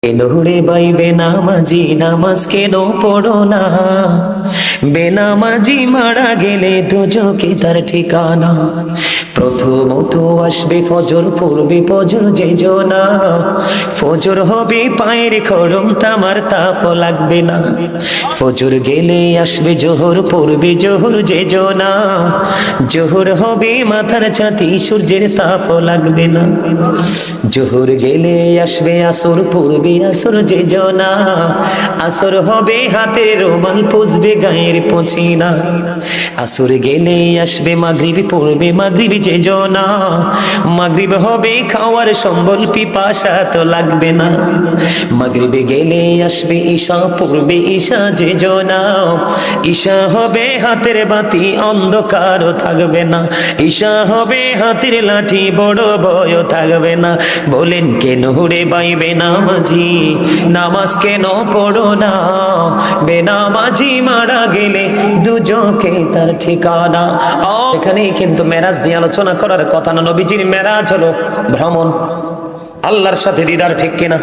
নুরে by বেনামাজি নামাজ কেন পড়ো না? বেনামাজি মারা গেলে দোজখে তার ঠিকানা। প্রথমত আসবে ফজর, পড়বে ফজর যে জনা, ফজর হবে পায়ের খড়ম, তামার তাপ লাগবে না। ফজর গেলে আসবে জোহর, পড়বে জোহর যে জনা, জোহর হবে মাথার ছাতি, সূর্যের তাপ লাগবে না। জোহর গেলে আসবে আসর, পড়বে আসর যে জনা, আসর হবে হাতের রুমাল, পুষবে গায়ের পছিনা। আসর গেলে আসবে মাগরিব, পড়বে মাগরিব যে জনা, মাগরিব হবে খাওয়ার সম্বল, পিপাসা তো লাগবে না। মাগরিবে গেলে আসবে ঈশা, পড়বে ঈশা যে জনা, ঈশা হবে হাতের বাতি, অন্ধকারও থাকবে না। ঈশা হবে হাতের লাঠি, বড় ভয়ও থাকবে না। বলেন কেন রে ভাই বেনামাজি নামাজ কেন পড়ো না? বেনামাজি মারা গেলে দুজখে তার ঠিকানা। এখানেই কিন্তু মেরাজ নিয়ে আলোচনা করার কথা না। নবীজির মেরাজ হলো ভ্রমণ, আল্লাহর সাথে দিদার, ঠিক কিনা?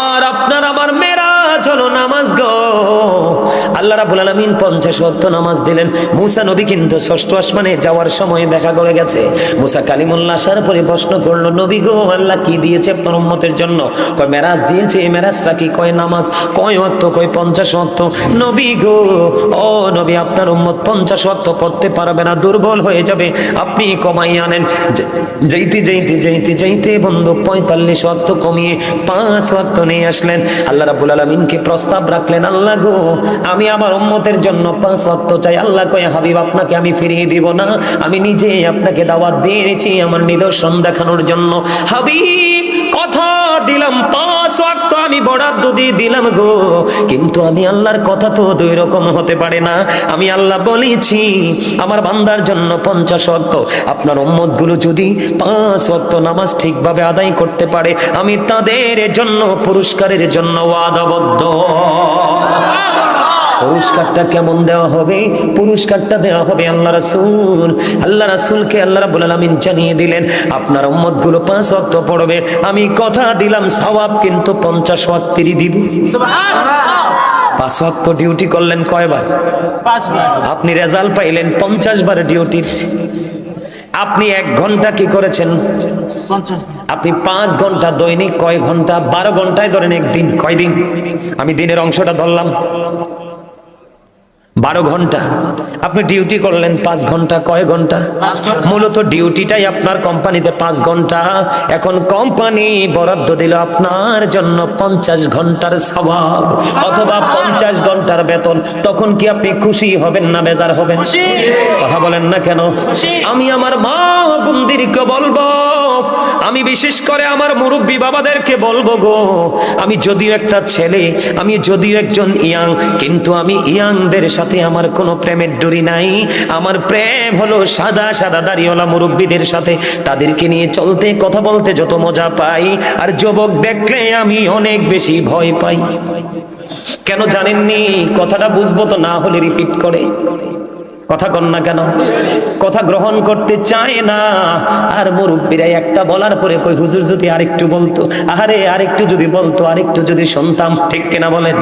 আর আপনার আমার মেরাজ হলো নামাজ গো। আল্লাহ রাব্বুল আলামিন 50 ওয়াক্ত নামাজ দিলেন। মুসা নবী কিন্তু ষষ্ঠ আসমানে যাওয়ার সময় দেখা করে গেছে। মুসা কালিমুল্লাহ আসার পরে প্রশ্ন করলো, নবী গো আল্লাহ কি দিয়েছে আপনার উম্মতের জন্য? কয় মেরাজ দিয়েছে। এই মেরাজটা কি? কয় নামাজ। কয় ওয়াক্ত? কয় 50 ওয়াক্ত। নবী গো, ও নবী আপনার উম্মত 50 ওয়াক্ত পড়তে পারবে না, দুর্বল হয়ে যাবে, আপনি কমাই আনেন। যাইতে যাইতে যাইতে যাইতে বন্ধু 45 ওয়াক্ত কমিয়ে 5 ওয়াক্ত নিয়ে আসলেন। আল্লাহ রাব্বুল আলামিনকে প্রস্তাব রাখলেন, আল্লাহ গো আমি আমার উম্মতের জন্য 5 ওয়াক্ত চাই। আল্লাহ কয়, হাবিব আপনাকে আমি ফিরিয়ে দিব না, আমি নিজে আপনাকে দাওয়াত দিয়েছি আমার নিদর্শন দেখানোর জন্য। হাবিব কথা দিলাম 5 ওয়াক্ত আমি বরাদ্দ দিয়ে দিলাম গো, কিন্তু আমি আল্লাহর কথা তো দুই রকম হতে পারে না। আমি আল্লাহ বলেছি আমার বান্দার জন্য 50 ওয়াক্ত। আপনার উম্মত গুলো যদি 5 ওয়াক্ত নামাজ ঠিকভাবে আদায় করতে পারে, আমি তাদের জন্য পুরস্কারের জন্য ওয়াদাবদ্ধ। পুরস্কারটা কেমন দেওয়া হবে? পুরস্কারটা দেওয়া হবে আল্লাহ রাসূলকে আল্লাহ রাব্বুল আলামিন জানিয়ে দিলেন, আপনার উম্মত গুলো 5 ওয়াক্ত পড়বে, আমি কথা দিলাম সওয়াব কিন্তু 50 ওয়াক্তেরই দিব। সুবহানাল্লাহ। 5 ওয়াক্ত ডিউটি করলেন কয়বার? 5 বার। আপনি রেজাল্ট পাইলেন 50 বার ডিউটির। আপনি 1 ঘন্টা কি করেছেন? 50। আপনি 5 ঘন্টা দৈনিক কয় ঘন্টা? 12 ঘন্টায় ধরেন একদিন। কয় দিন? আমি দিনের অংশটা ধরলাম 12 ঘন্টা। আপনি ডিউটি করলেন 5 ঘন্টা। কয় ঘন্টা? মূলত ডিউটিটাই আপনার কোম্পানিতে 5 ঘন্টা। এখন কোম্পানি বরাদ্দ দিল আপনার জন্য 50 ঘন্টার সওয়াব অথবা 50 ঘন্টার বেতন। তখন কি আপনি খুশি হবেন না বেজার হবেন? কথা বলেন না কেন? আমি আমার মা বোনদেরকে বলবো, আমি বিশেষ করে আমার মুরব্বী বাবাদেরকে বলবো গো, আমি যদিও একটা ছেলে, আমি যদিও একজন ইয়াং, কিন্তু আমি ইয়াংদের সাথে আমার কোনো প্রেমের ডোরি নাই। আমার প্রেম হলো সাদা সাদা দাড়িওয়ালা মুরব্বীদের সাথে। তাদেরকে নিয়ে চলতে কথা বলতে যত মজা পাই, আর যুবক দেখলে আমি অনেক বেশি ভয় পাই। কেন জানেননি? কথাটা বুঝবো তো, না হলে রিপিট করে কথা কন না কেন? কথা গ্রহণ করতে চায় না। আর মুরব্বীরা একটা বলার পরে কই, হুজুর যদি আরেকটু বলতো, আরে আরেকটু যদি বলতো, আরেকটু যদি শুনতাম, ঠিক কিনা বলেন?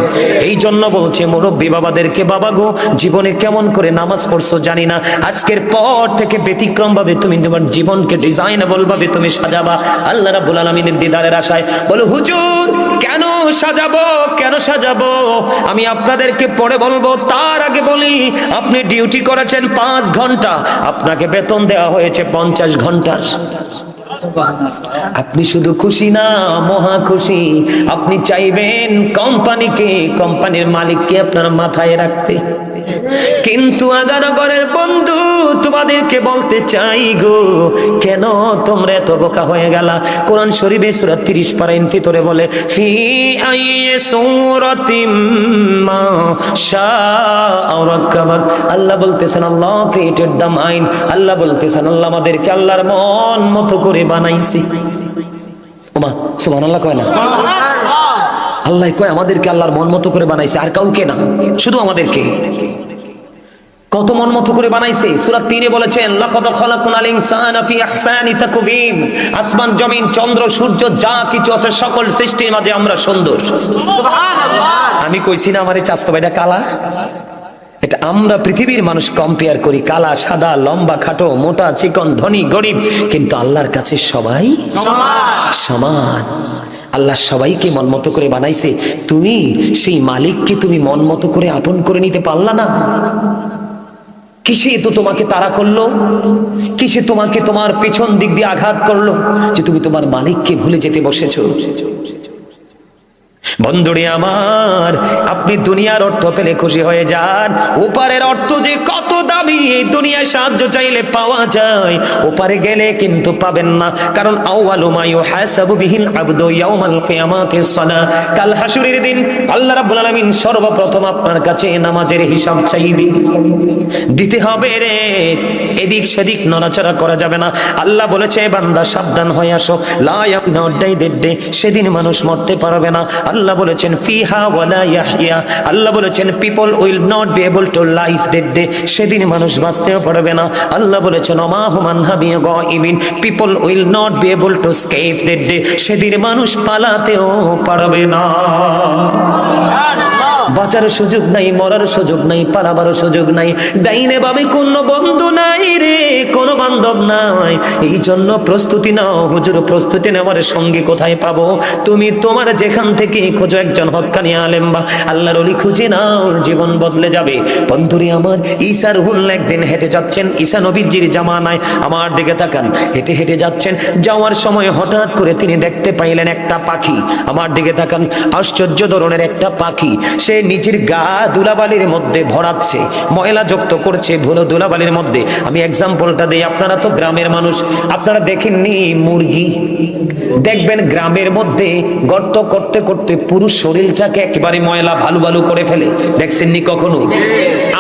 এই জন্য বলছে মুরব্বী বাবাদেরকে, বাবা গো জীবনে কেমন করে নামাজ পড়ছো জানি না, আজকের পর থেকে ব্যতিক্রম ভাবে তুমি তোমার জীবনকে ডিজাইনেবল ভাবে তুমি সাজাবা আল্লাহ রাব্বুল আলামিনের দিদারের আশায়। বলো হুজুর কেন সাজাবো, কেন সাজাবো? আমি আপনাদেরকে পরে বলবো, তার আগে বলি, আপনি ডিউটি করেছেন 5 ঘন্টা, আপনাকে বেতন দেওয়া হয়েছে 50 ঘন্টার। আপনি শুধু খুশি না, মহা খুশি। আপনি চাইবেন কোম্পানিকে, কোম্পানির মালিককে আপনার মাথায় রাখতে। কিন্তু আগারগরের বন্ধু তোমাদেরকে বলতে চাই গো, কেন তোমরা এত বোকা হয়ে গেলা? কোরআন শরীফে সূরা 30 পারা ভিতরে বলে, ফি আইয়ি সূরাতিম মা শাআ রাক্কাবাক। আল্লাহ বলতেছেন, আল্লাহ ক্রিয়েটেড দ্য মাইন্ড। আল্লাহ বলতেছেন, আল্লাহ আমাদেরকে আল্লাহর মন মতো করে বানাইছে। ওমা সুবহানাল্লাহ কয় না? আল্লাহ কয় আমাদেরকে আল্লাহর মন মতো করে বানাইছে, আর কাউকে না, শুধু আমাদেরকে। কত মন মতো করে বানাইছে। সূরা ৩ বলেছেন লাকাদ খালাকনাল ইনসানা ফি আহসানি তাকওয়িম। আসমান জমিন চন্দ্র সূর্য যা কিছু আছে সকল সৃষ্টির মাঝে আমরা সুন্দর। সুবহানাল্লাহ। আমি কইছি না আমারে চাস্তো ভাইটা কালা, এটা আমরা পৃথিবীর মানুষ কম্পেয়ার করি, কালা সাদা লম্বা খাটো মোটা চিকন ধনী গরিব, কিন্তু আল্লাহর কাছে সবাই সমান। আল্লাহ সবাইকে মন মতো করে বানাইছে, তুমি সেই মালিককে তুমি মন মতো করে আপন করে নিতে পারলা না। কিসে তো তোমাকে তাড়া করলো, কিসে তোমাকে তোমার পেছন দিক দিয়ে আঘাত করলো যে তুমি তোমার মালিককে ভুলে যেতে বসেছো। বন্ধুরে আমার, আপনি দুনিয়ার অর্থ পেলে খুশি হয়ে যান, ওপারের অর্থ যে কত দামি, এই দুনিয়ায় সাহায্য চাইলে পাওয়া যায়, ওপারে গেলে কিন্তু পাবেন না। কারণ আউয়ালু মা ইউহাসাবু বিহিল আবদু ইয়াউমাল কিয়ামাতিস সালাহ। কাল হাসরের দিন আল্লাহ রাব্বুল আলামিন সর্বপ্রথম আপনার কাছে নামাজের হিসাব চাইবে, দিতে হবে রে, এদিক সেদিক নড়াচড়া করা যাবে না। আল্লাহ বলেছে বান্দা সাবধান হয়ে আসো, লা ইয়ামনাউ দাইদে, সেদিন মানুষ মরতে পারবে না। আল্লাহ বলেছেন ফিহা ওয়ালা ইয়াহইয়া, আল্লাহ বলেছেন people will not be able to life that day, সেদিন মানুষ বাঁচতেও পারবে না। আল্লাহ বলেছেন ওমা হুম আনহা বিগাইবিন, people will not be able to escape that day, সেদিন মানুষ পালাতেও পারবে না। বাঁচার সুযোগ নাই, মরার সুযোগ নাই, পালাবার সুযোগ নাই, ডাইনে বামে কোনো বন্ধু নাই রে, কোনো বান্ধব নাই। এই জন্য প্রস্তুতি নাও। হুজুর প্রস্তুতি নেওয়ার সঙ্গে কোথায় পাবো? তুমি তোমার যেখান থেকে খোঁজো একজন হক্কানি আলেম বা আল্লাহর ওলি খুঁজে নাও, জীবন বদলে যাবে। বন্ধুরে আমার, ঈসা রুহুল্লাহ একদিন হেঁটে যাচ্ছেন, ঈসা নবীজির জামানায়, আমার দিকে তাকান, হেঁটে হেঁটে যাচ্ছেন, যাওয়ার সময় হঠাৎ করে তিনি দেখতে পাইলেন একটা পাখি। আমার দিকে তাকান, আশ্চর্য ধরনের একটা পাখি, সে নিজের গা ধুলাবালির মধ্যে ভরাচ্ছে, ময়লা যুক্ত করছে ভুলো ধুলাবালির মধ্যে। আমি এক্সাম্পলটা দিই, আপনারা তো গ্রামের মানুষ, আপনারা দেখেননি মুরগি, দেখবেন গ্রামের মধ্যে গর্ত করতে করতে পুরো শরীরটাকে একেবারে ময়লা ভালু ভালু করে ফেলে, দেখছেননি কখনো?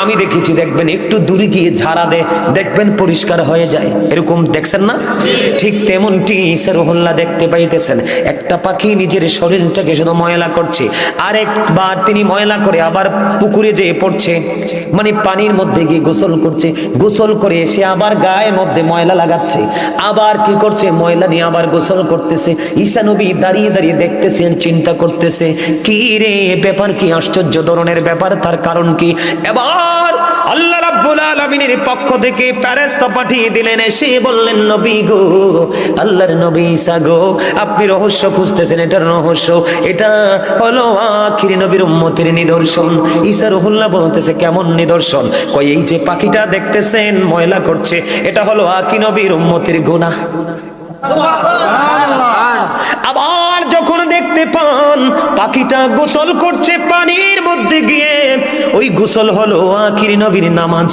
আমি দেখেছি, দেখবেন একটু দূরে গিয়ে ঝাড়া দেয়, দেখবেন পরিষ্কার হয়ে যায়, এরকম দেখছেন না? ঠিক তেমনটি ঈসা রুহুল্লাহ দেখতে পাইতেছেন, একটা পাখি নিজের শরীরটাকে শুধু ময়লা করছে, আরেকবার তিনি ময়লা করে আবার পুকুরে যেয়ে পড়ছে, মানে পানির মধ্যে গিয়ে গোসল করছে, গোসল করে এসে আবার গায়ের মধ্যে ময়লা লাগাচ্ছে, আবার কি করছে, ময়লা নিয়ে আবার গোসল করতেছে। ঈসা নবী দাঁড়িয়ে দাঁড়িয়ে দেখতেছেন, চিন্তা করতেছে, কি রে ব্যাপার, কি আশ্চর্য ধরনের ব্যাপার, তার কারণ কি? এবার আল্লাহ রাব্বুল আলামিনের পক্ষ থেকে ফেরেশতা পাঠিয়ে দিলেন, এসে বললেন, নবী গো, আল্লাহর নবী ঈসা গো, আপনি রহস্য খুঁজতেছেন, এটার রহস্য, এটা হলো আখিরি নবীর উম্মতের নিদর্শন। ঈসা রুহুল্লাহ বলতেছে, কেমন নিদর্শন? কই এই যে পাখিটা দেখতেছেন ময়লা করছে, এটা হলো আখিরি নবীর উম্মতের গুনাহ। আবার যখন দেখতে পান পাখিটা গোসল করছে পানির মধ্যে গিয়ে, ওই গোসল হলো আখিরি নবীর নামাজ,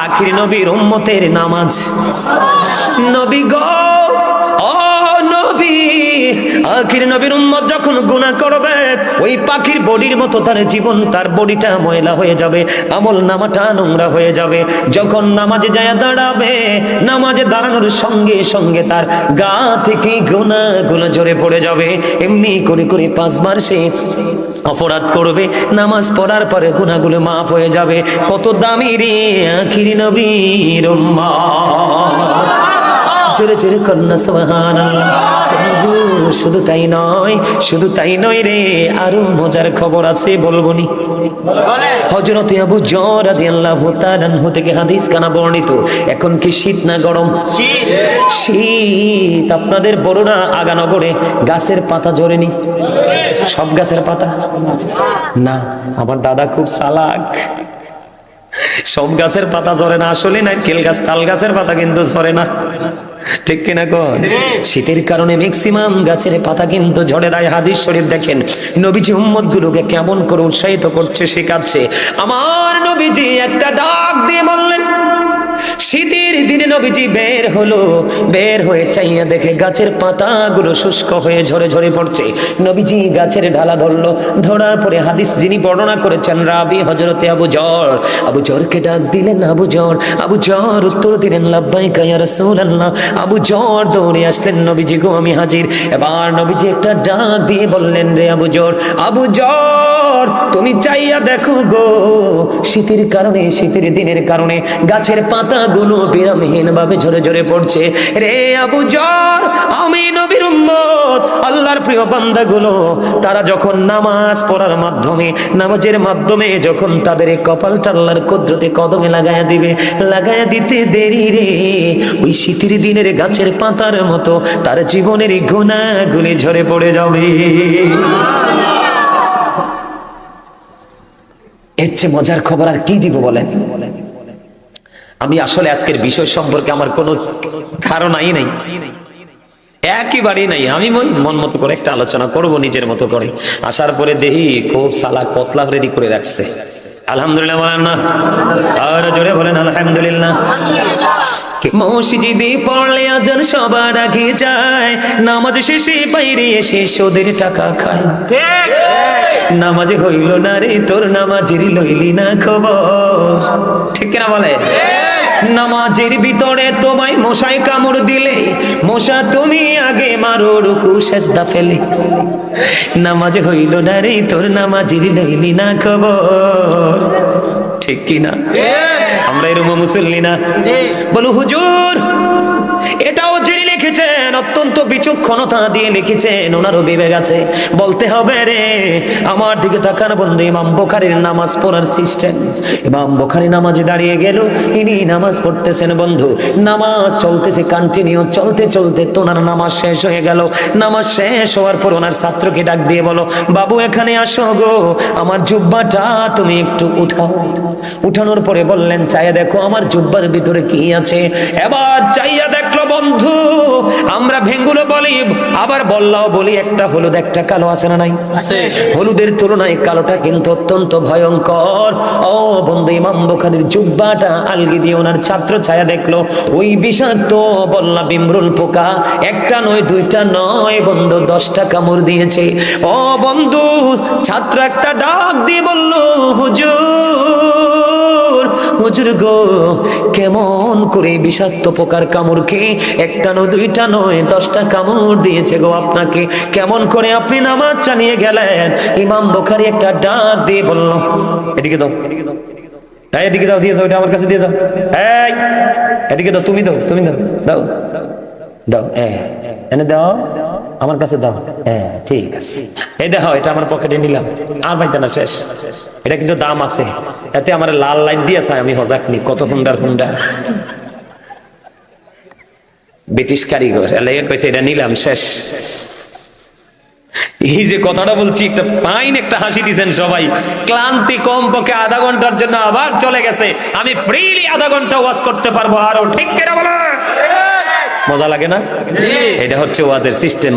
আখিরি নবীর উম্মতের নামাজ। নবী গো, ও নবী, আখির নবীর উম্মত যখন গুনাহ করবে, ওই পাখির বডির মতো তার জীবন, তার বডিটা ময়লা হয়ে যাবে, আমল নামাটা নোংরা হয়ে যাবে। যখন নামাজে যায় দাঁড়াবে, নামাজে দাঁড়ানোর সঙ্গে সঙ্গে তার গা থেকে গুনাহগুলো ঝরে পড়ে যাবে। এমনি করে করে 5 বার সে অপরাধ করবে, নামাজ পড়ার পরে গুনাহগুলো মাফ হয়ে যাবে। কত দামি রে আখির নবীর উম্মত, জোরে জোরে কন্যা সুবহানাল্লাহ। শুধু তাই নয়, শুধু তাই নয় রে, আরো মজার খবর আছে, বলবনি? হযরত আবু যর রাদিয়াল্লাহু তাআলা আনহু থেকে হাদিস কানা বর্ণিত। এখন কি শীত না গরম? শীত। আপনাদের বড়রা আগানগরে গাছের পাতা ঝরেনি? সব গাছের পাতা না, আমার দাদা খুব চালাক, সব গাছের পাতা ঝরে না। আসলে নারকেল গাছ, তাল গাছের পাতা কিন্তু ঝরে না, ঠিক কিনা কোন? শীতের কারণে ম্যাক্সিমাম গাছের পাতা কিন্তু ঝরে যায়। হাদিস শরীফ দেখেন, নবীজি উম্মত গুলোকে কেমন করে উৎসাহিত করছে, শেখাচ্ছে। আমার নবীজি একটা ডাক দিয়ে বললেন, শীতের দিনে নবীজি বের হলো, বের হয়ে চাইয়া দেখে গাছের পাতাগুলো শুষ্ক হয়ে ঝরে ঝরে পড়ছে। নবীজি গাছের ডালা ধরলো, ধরার পরে হাদিস যিনি বর্ণনা করেছেন রাবি হযরতে আবু জর, আবু জরকে ডাক দিলেন, আবু জর, আবু জর উত্তর দিলেন লাব্বাইকা ইয়া রাসূলুল্লাহ। আবু জর দৌড়ে আসলেন, নবীজি গো আমি হাজির। এবার নবীজি একটা ডাক দিয়ে বললেন, রে আবু জর, আবু জর তুমি চাইয়া দেখো গো, শীতের কারণে, শীতের দিনের কারণে গাছের পাতাগুলো বিরামহীন ভাবে ঝরে ঝরে পড়ছে। রে আবু জর, আমি নবীর উম্মত, আল্লাহর প্রিয় বান্দাগুলো তারা যখন নামাজ পড়ার মাধ্যমে, নামাজের মাধ্যমে যখন তাদের কপালটা আল্লাহর কুদরতে কদমে লাগায়া দিবে, লাগায়া দিতে দেরি রে, ওই শীতের দিনের গাছের পাতার মতো তার জীবনের গুনাহগুলি ঝরে পড়ে যাবে। এর চেয়ে মজার খবর আর কি দিব বলেন? আমি আসলে আজকের বিষয় সম্পর্কে আমার কোনো ধারণাই নেই, একেবারেই নাই। আমি মন মতো করে একটা আলোচনা করব নিজের মতো করে। আসার পরে দেখি খুব সালা কতলা রেডি করে রাখছে। আলহামদুলিল্লাহ বলেন না, আর জোরে বলেন আলহামদুলিল্লাহ। মসজিদে পড়লে আজান সবার আগে যায়, নামাজ শেষে বাইরে এসে সুদের টাকা খায়। নামাজ হইল না রে তোর, নামাজের লইলি না খবর, ঠিক কিনা বলে? নামাজের ভিতরে তোমায় মশায় কামড় দিলে, মশা তুমি আগে মারো রুকু সেজদা ফেলে। নামাজ হইল না রে তোর, নামাজের লইলি না খবর, ঠিক কিনা? আমরা এরকম মুসল্লি না? বলো হুজুর, এটাও যিনি লিখেছেন অত্যন্ত বিচক্ষণতা দিয়ে লিখেছেন, ওনারও বিবেক আছে। বলতে হবে রে, আমার দিকে তাকান বন্ধু, ইমাম বুখারীর নামাজ পড়ার সিস্টেম। ইমাম বুখারী নামাজে দাঁড়িয়ে গেল, ইনি নামাজ পড়তেছেন বন্ধু, নামাজ চলতেছে কন্টিনিউ, চলতে চলতে তোনার নামাজ শেষ হয়ে গেল। নামাজ শেষ হওয়ার পর ওনার ছাত্রকে ডাক দিয়ে বলো, বাবু এখানে আসো গো, আমার জুব্বাটা তুমি একটু উঠাও। উঠানোর পরে বললেন, চাইয়া দেখো আমার জুব্বার ভিতরে কি আছে। এবার চাইয়া দেখলো বন্ধু, আমরা ভেঙ্গুলো বলি আবার বল্লাও বলি, একটা হলুদ একটা কালো আছে না নাই? হলুদের তুলনায় কালোটা কিন্তু অত্যন্ত ভয়ঙ্কর। ও বন্ধু, ইমাম বুখারীর জুব্বাটা আলগি দিয়ে ওনার ছাত্র ছায়া দেখলো, ওই বিষাক্ত বল্লা বিমরুল পোকা একটা নয় দুইটা নয় বন্ধু, 10টা কামড় দিয়েছে। ও বন্ধু, ছাত্র একটা ডাক দিয়ে বলল, হুজুর, হুজুর গো, কেমন করে বিষাক্ত পোকার কামড় খেয়ে একটা নয় দুইটা নয় 10টা কামড় দিয়েছে গো আপনাকে, কেমন করে আপনি নামাজ চালিয়ে গেলেন? ইমাম বুখারী একটা ডাক দিয়ে বলল, এদিকে দাও, এদিকে দাও, দিয়ে যাও, এটা আমার কাছে দিয়ে যাও, এই এদিকে দাও, তুমি দাও, তুমি দাও, দাও দাও, এনে দাও, আমার কাছে দাও, ঠিক আছে, এই দেখো, এটা আমার পকেটে নিলাম, আর পাইতে না, শেষ। এটা কিছু দাম আছে, এতে আমার লাল লাইট দিয়েছে, আমি হজাক নি, কত হুন্ডার হুন্ডা, ব্রিটিশ কারিগর কইছে, এটা নিলাম, শেষ। এই যে কথাটা বলছি, একটা ফাইন একটা হাসি দিয়েছেন সবাই, ক্লান্তি কম পক্ষে আধা ঘন্টার জন্য আবার চলে গেছে, আমি ফ্রিলি আধা ঘন্টা ওয়াজ করতে পারবো আরো, ঠিক কেনা বলে? মজা লাগে না? এটা হচ্ছে ওয়াজের সিস্টেম।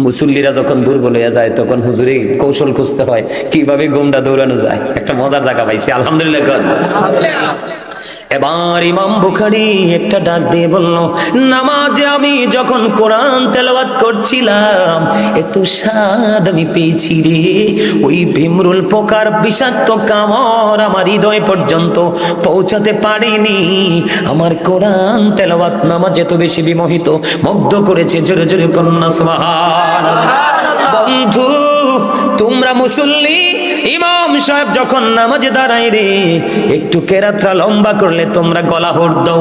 মুসল্লিরা যখন দুর্বল হয়ে যায় তখন হুজুরে কৌশল খুঁজতে হয় কিভাবে গোমটা দৌড়ানো যায়। একটা মজার জায়গা পাইছি, আলহামদুলিল্লাহ। এবার ইমাম বুখারী একটা ডাক দিয়ে বলল, নামাজে আমি যখন কোরআন তেলাওয়াত করছিলাম এত স্বাদ আমি পেয়েছি রে, ওই ভিমরুল পোকার বিষাক্ত কামড় আমার হৃদয় পর্যন্ত পৌঁছাতে পারিনি। আমার কোরআন তেলাওয়াত নামাজ এত বেশি বিমোহিত মুগ্ধ করেছে, জোরে জোরে কন্যা সুবহানাল্লাহ। বন্ধু, তোমরা মুসল্লি, ইমাম সাহেব যখন নামাজে দাঁড়ায় রে, একটু কেরাতটা লম্বা করলে তোমরা গলা হড় দাও।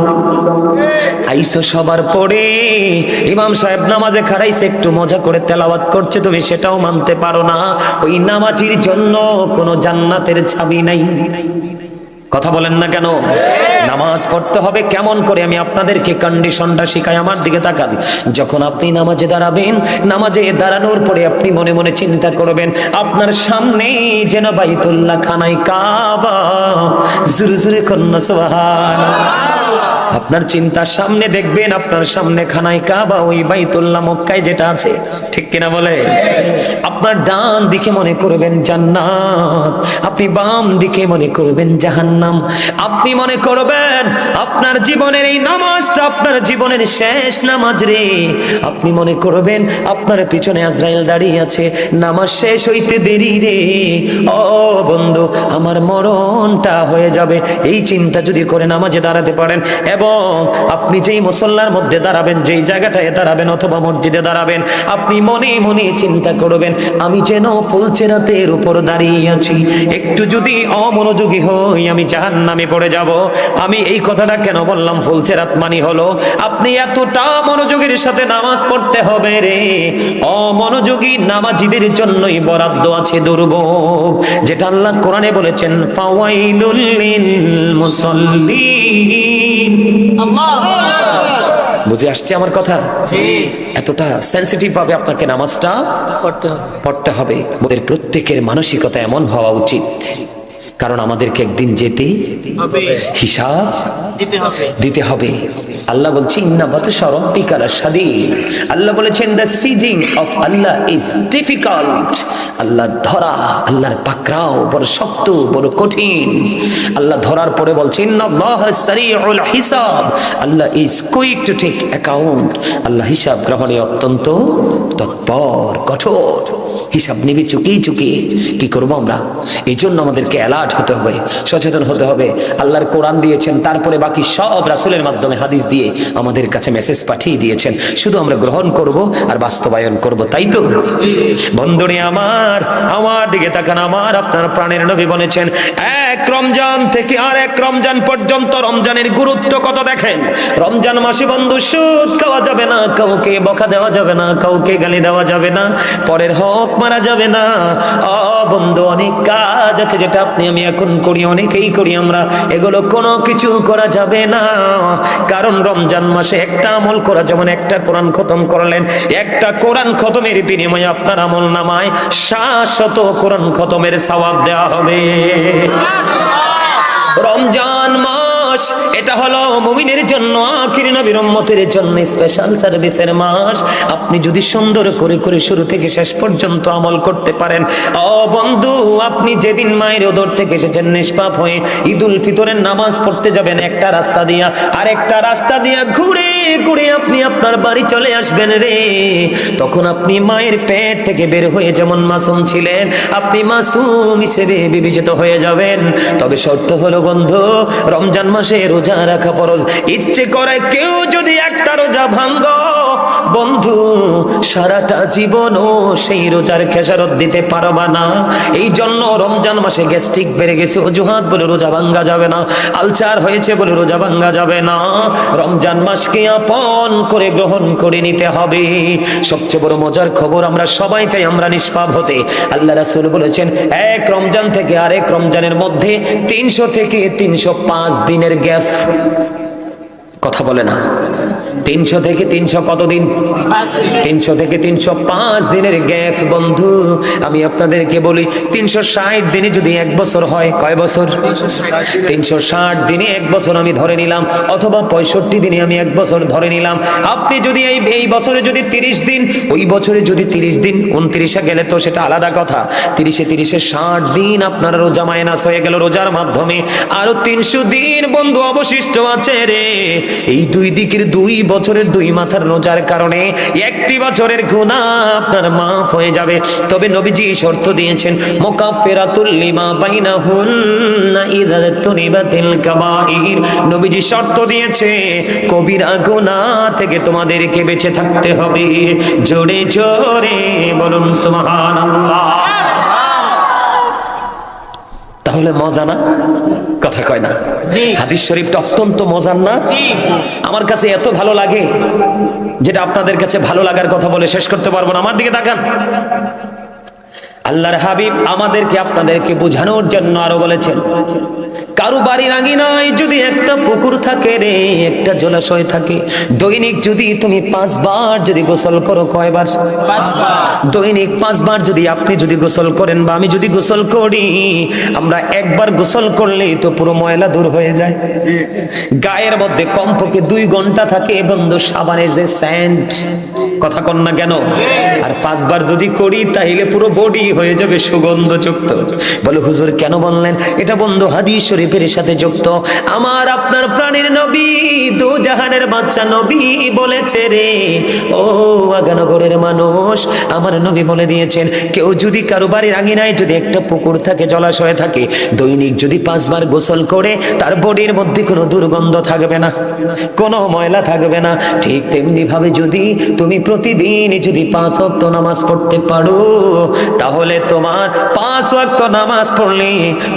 আইসো সবার পরে, ইমাম সাহেব নামাজে খাড়াইছে, একটু মজা করে তেলাওয়াত করছে, তুমি সেটাও মানতে পারো না। ওই নামাজির জন্য কোনো জান্নাতের চাবি নাই। কথা বলেন না কেন? নামাজ পড়তে হবে কেমন করে, আমি আপনাদেরকে কন্ডিশনটা শিখাই। আমার দিকে তাকান, যখন আপনি নামাজে দাঁড়াবেন, নামাজে দাঁড়ানোর পরে আপনি মনে মনে চিন্তা করবেন আপনার সামনে যেন বাইতুল্লাহ, খানায় কাবা, জোরে জোরে কন্যা সুবহানাল্লাহ। আপনার চিন্তার সামনে দেখবেন আপনার সামনে খানায় কাবা, ওই বাইতুল্লাহ মক্কায় যেটা আছে, ঠিক কিনা বলে? আপনি আপনার ডান দিকে মনে করবেন জান্নাত, আপনি বাম দিকে মনে করবেন জাহান্নাম। আপনি মনে করবেন আপনার জীবনের এই নামাজটা আপনার জীবনের শেষ নামাজ রে। আপনি মনে করবেন আপনার পিছনে আজরাইল দাঁড়িয়ে আছে, নামাজ শেষ হইতে দেরি রে, ও বন্ধু আমার মরণটা হয়ে যাবে। এই চিন্তা যদি করে নামাজে দাঁড়াতে পারেন, এবং আপনি যেই মুসল্লার মধ্যে দাঁড়াবেন, যেই জায়গাটায় দাঁড়াবেন অথবা মসজিদে দাঁড়াবেন, আপনি মনে মনে চিন্তা করবেন আমি যেন ফুলচেরাতের উপর দাঁড়িয়ে আছি, একটু যদি অমনোযোগী হই আমি জাহান্নামে পড়ে যাব। আমি এই কথাটা কেন বললাম? ফুলচেরাত মানে হলো আপনি এতটা মনোযোগের সাথে নামাজ পড়তে হবে রে, অমনোযোগী নামাজীদের জন্যই বরাদ্দ আছে দুর্ভোগ, যেটা আল্লাহ কোরআনে বলেছেন ফাওয়াইলুল লিল মুসাল্লিন। বুঝে আসছে আমার কথা? এতটা সেন্সিটিভ ভাবে আপনাকে নামাজটা পড়তে হবে। আমাদের প্রত্যেকের মানসিকতা এমন হওয়া উচিত, কারণ আমাদেরকে একদিন যেতে হিসাব দিতে হবে। আল্লাহ বলছেন ইন্না বাতশা রাব্বিকা লাশাদীদ। আল্লাহ বলেছেন the seizing of Allah is difficult. আল্লাহ ধরা, আল্লাহর পাকড়াও বড় শক্ত, বড় কঠিন। আল্লাহ ধরার পরে বলছেন ইন্নাল্লাহা সারিউল হিসাব। Allah is quick to take account. আল্লাহ হিসাব গ্রহণে অত্যন্ত তৎপর, কঠোর। হিসাব নিবি চুকিয়ে চুকিয়ে কি করবো আমরা? এই জন্য আমাদেরকে অ্যালার্ট হতে হবে, সচেতন হতে হবে। আল্লাহর কোরআন দিয়েছেন, তারপরে বাকি সব রাসূলের মাধ্যমে হাদিস দিয়ে আমাদের কাছে মেসেজ পাঠিয়ে দিয়েছেন, শুধু আমরা গ্রহণ করব আর বাস্তবায়ন করব, তাই তো? বন্ধুরে আমার, আমার দিকে তাকান। আমার আপনার প্রাণের নবী বলেছেন এক রমজান থেকে আর এক রমজান পর্যন্ত রমজানের গুরুত্ব কত দেখেন। রমজান মাসে বন্ধু সুদ খাওয়া যাবে না, কাউকে বকা দেওয়া যাবে না, কাউকে গালি দেওয়া যাবে না, পরের হক মারা যাবে না। বন্ধু অনেক কাজ আছে যেটা আপনি আমি এখন করি, অনেকেই করি আমরা, এগুলো কোনো কিছু করা যাবে না। কারণ রমজান মাসে একটা আমল করা, যেমন একটা কোরআন খতম করলেন, একটা কোরআন খতমের বিনিময়ে আপনার আমল নামায় 700 কোরআন খতমের সওয়াব দেওয়া হবে। রমজান মাস এটা হলো মুমিনের জন্য, আখির নবীর উম্মতের জন্য স্পেশাল সার্ভিসের মাস। আপনি যদি সুন্দর করে করে শুরু থেকে শেষ পর্যন্ত আমল করতে পারেন, ও বন্ধু আপনি যেদিন মায়ের ওদর থেকে এসেছেন নিষ্পাপ হয়ে ঈদুল ফিতরের নামাজ পড়তে যাবেন, একটা রাস্তা দিয়া আরেকটা রাস্তা দিয়া ঘুরে ঘুরে আপনি আপনার বাড়ি চলে আসবেন রে। তখন আপনি মায়ের পেট থেকে বের হয়ে যেমন মাসুম ছিলেন, আপনি মাসুম হিসেবে বিবেচিত হয়ে যাবেন। তবে শর্ত হলো বন্ধু, রমজান মাসে রোজা রাখা ফরজ। ইচ্ছে করে কেউ যদি একটা রোজা ভাঙ্গো বন্ধু, সারাটা জীবনও সেই রোজার খেসারত দিতে পারবা না। এই জন্য রমজান মাসে গ্যাস্ট্রিক বেড়ে গেছে অজুহাত বলে রোজা ভাঙ্গা যাবে না, আলসার হয়েছে বলে রোজা ভাঙ্গা যাবে না। রমজান মাসকে আপন করে গ্রহণ করে নিতে হবে। সবচেয়ে বড় মজার খবর, আমরা সবাই চাই আমরা নিষ্পাপ হতে। আল্লাহ রাসূল বলেছেন এক রমজান থেকে আরেক রমজানের মধ্যে 300 থেকে 305 দিনের গ্যাপ। কথা বলে না? 300 থেকে 300 কতদিন? 300 থেকে 305 দিনের গ্যাপ। বন্ধু আমি আপনাদেরকে বলি, 360 দিনে যদি 1 বছর হয়, কয় বছর? 360 দিনে 1 বছর আমি ধরে নিলাম, অথবা 65 দিনে আমি 1 বছর ধরে নিলাম। আপনি যদি এই বছরে যদি 30 দিন, ওই বছরে যদি 30 দিন, 29-এ গেলে তো সেটা আলাদা কথা। 30-এ 60 দিন আপনার রোজা মাইনাস হয়ে গেল রোজার মাধ্যমে। আরো 300 দিন বন্ধু অবশিষ্ট আছে রে। এই দুই দিকের 2 বছরের 2 মাথার রোজার কারণে একটি বছরের গুনাহ আপনার মাফ হয়ে যাবে। তবে নবীজি শর্ত দিয়েছেন মুকাফফিরাতুল লিমা বাইনাহুন্না ইযা তুনিবাতিল কাবাইর। নবীজি শর্ত দিয়েছে কবিরা গুনাহ থেকে তোমাদেরকে বেঁচে থাকতে হবে। জোরে জোরে বলুন সুবহানাল্লাহ। তাহলে মজা না? কথা কয় না? হাদিস শরীফটা অত্যন্ত মজার না? আমার কাছে এত ভালো লাগে, যেটা আপনাদের কাছে ভালো লাগার কথা বলে শেষ করতে পারবো না। আমার দিকে তাকান। আল্লাহর হাবিব আমাদেরকে আপনাদেরকে বোঝানোর জন্য আরো বলেছেন, কারো বাড়ির আঙিনায় যদি একটা পুকুর থাকে রে, একটা জলাশয় থাকে, দৈনিক যদি তুমি 5 বার যদি গোসল করো, কয়বার? 5 বার। দৈনিক 5 বার যদি আপনি যদি গোসল করেন বা আমি যদি গোসল করি, আমরা একবার গোসল করলেই তো পুরো ময়লা দূর হয়ে যায়। গায়ের মধ্যে কমপক্ষে 2 ঘন্টা থাকে বন্ধু সাবানের যে সেন্ট, কথা কন না কেন? আর 5 বার যদি করি তাহলে পুরো বডি হয়ে যাবে সুগন্ধযুক্ত। বলে হুজুর কেন বললেন? এটা বন্ধু হাদিস শরীফের সাথে যুক্ত। আমার আপনার প্রাণের নবী, দু জাহানের বাদশা নবী বলেছে রে, ও আগানগরের মানুষ, আমার নবী বলে দিয়েছেন, কেউ যদি কারো বাড়ির আঙিনায় যদি একটা পুকুর থাকে, জলাশয় থাকে, দৈনিক যদি 5 বার গোসল করে, তার বডির মধ্যে কোনো দুর্গন্ধ থাকবে না, কোনো ময়লা থাকবে না। ঠিক তেমনি ভাবে যদি তুমি প্রতিদিন যদি 5 ওয়াক্ত নামাজ পড়তে পারো, তাহলে তোমার 5 ওয়াক্ত নামাজ পড়লে